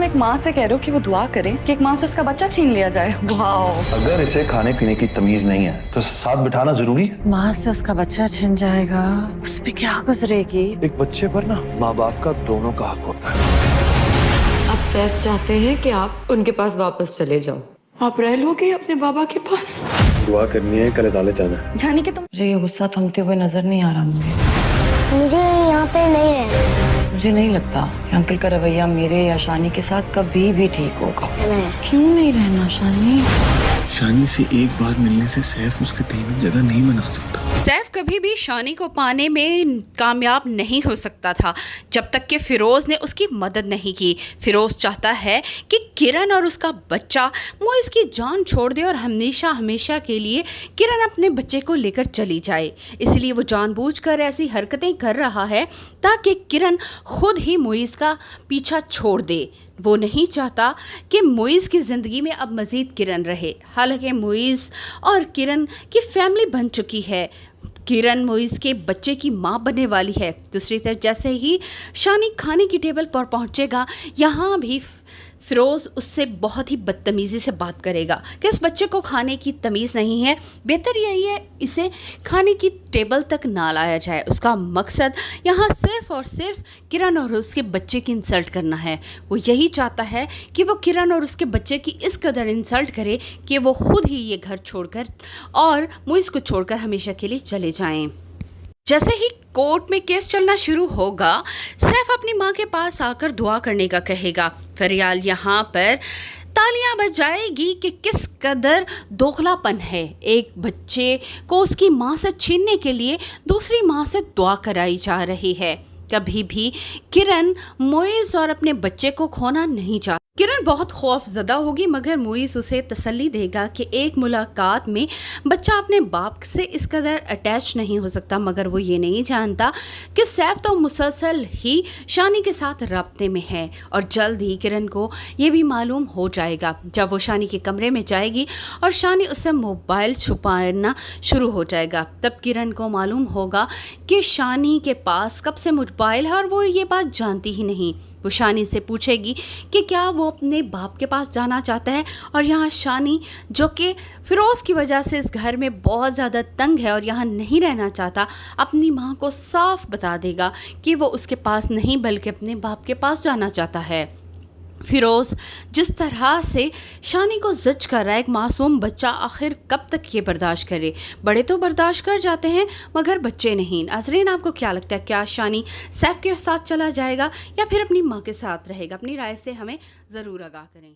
एक माँ से कह रहे हो कि वो दुआ करे कि एक माँ से उसका बच्चा छीन लिया जाए। वाह। अगर इसे खाने पीने की तमीज नहीं है तो साथ बिठाना जरूरी है। माँ से उसका बच्चा छिन जाएगा, उस पे क्या गुजरेगी? एक बच्चे पर ना माँ बाप का दोनों का हक होता है। अब सैफ चाहते हैं कि आप उनके पास वापस चले जाओ। आप रह लोगे अपने बाबा के पास? दुआ करनी है, कल अदालत जाना है। जाने के तुम मुझे ये गुस्सा थमते हुए नजर नहीं आ रहा। मुझे यहाँ पे नहीं रहना। मुझे नहीं लगता कि अंकल का रवैया मेरे या शानी के साथ कभी भी ठीक होगा। नहीं। क्यों नहीं रहना शानी? शानी से एक बार मिलने से सैफ उसके दिल में जगह नहीं बना सकता। सैफ कभी भी शानी को पाने में कामयाब नहीं हो सकता था जब तक कि फिरोज ने उसकी मदद नहीं की। फिरोज चाहता है कि किरण और उसका बच्चा मोइज की जान छोड़ दे और हमेशा हमेशा के लिए किरण अपने बच्चे को लेकर चली जाए। इसलिए वो जानबूझकर ऐसी हरकतें कर रहा है ताकि किरण खुद ही मोइज का पीछा छोड़ दे। वो नहीं चाहता कि मोइज़ की ज़िंदगी में अब मज़ीद किरण रहे। हालांकि मोइज़ और किरण की फैमिली बन चुकी है। किरण मोइज़ के बच्चे की माँ बनने वाली है। दूसरी तरफ जैसे ही शानी खाने की टेबल पर पहुँचेगा, यहाँ भी फिरोज़ उससे बहुत ही बदतमीज़ी से बात करेगा कि इस बच्चे को खाने की तमीज़ नहीं है, बेहतर यही है इसे खाने की टेबल तक ना लाया जाए। उसका मकसद यहाँ सिर्फ़ और सिर्फ किरण और उसके बच्चे की इंसल्ट करना है। वो यही चाहता है कि वो किरण और उसके बच्चे की इस कदर इंसल्ट करे कि वो खुद ही ये घर छोड़कर और मोइज़ को छोड़कर हमेशा के लिए चले जाएं। जैसे ही कोर्ट में केस चलना शुरू होगा, सैफ अपनी माँ के पास आकर दुआ करने का कहेगा। फरियाल यहाँ पर तालियां बजाएगी कि किस कदर दोगलापन है। एक बच्चे को उसकी माँ से छीनने के लिए दूसरी माँ से दुआ कराई जा रही है। कभी भी किरण मोइज़ और अपने बच्चे को खोना नहीं चाहती। किरण बहुत खौफजदा होगी, मगर मोइज़ उसे तसल्ली देगा कि एक मुलाकात में बच्चा अपने बाप से इस कदर अटैच नहीं हो सकता। मगर वो ये नहीं जानता कि सैफ तो मुसलसल ही शानी के साथ राब्ते में है और जल्द ही किरण को ये भी मालूम हो जाएगा। जब वो शानी के कमरे में जाएगी और शानी उससे मोबाइल छुपाना शुरू हो जाएगा, तब किरण को मालूम होगा कि शानी के पास कब से मोबाइल है और वो ये बात जानती ही नहीं। वो शानी से पूछेगी कि क्या वो अपने बाप के पास जाना चाहता है, और यहाँ शानी जो कि फिरोज़ की वजह से इस घर में बहुत ज़्यादा तंग है और यहाँ नहीं रहना चाहता, अपनी माँ को साफ बता देगा कि वो उसके पास नहीं बल्कि अपने बाप के पास जाना चाहता है। फिरोज़ जिस तरह से शानी को जज कर रहा है, एक मासूम बच्चा आखिर कब तक ये बर्दाश्त करे? बड़े तो बर्दाश्त कर जाते हैं मगर बच्चे नहीं। नाज़रीन, आपको क्या लगता है, क्या शानी सैफ के साथ चला जाएगा या फिर अपनी माँ के साथ रहेगा? अपनी राय से हमें ज़रूर आगाह करें।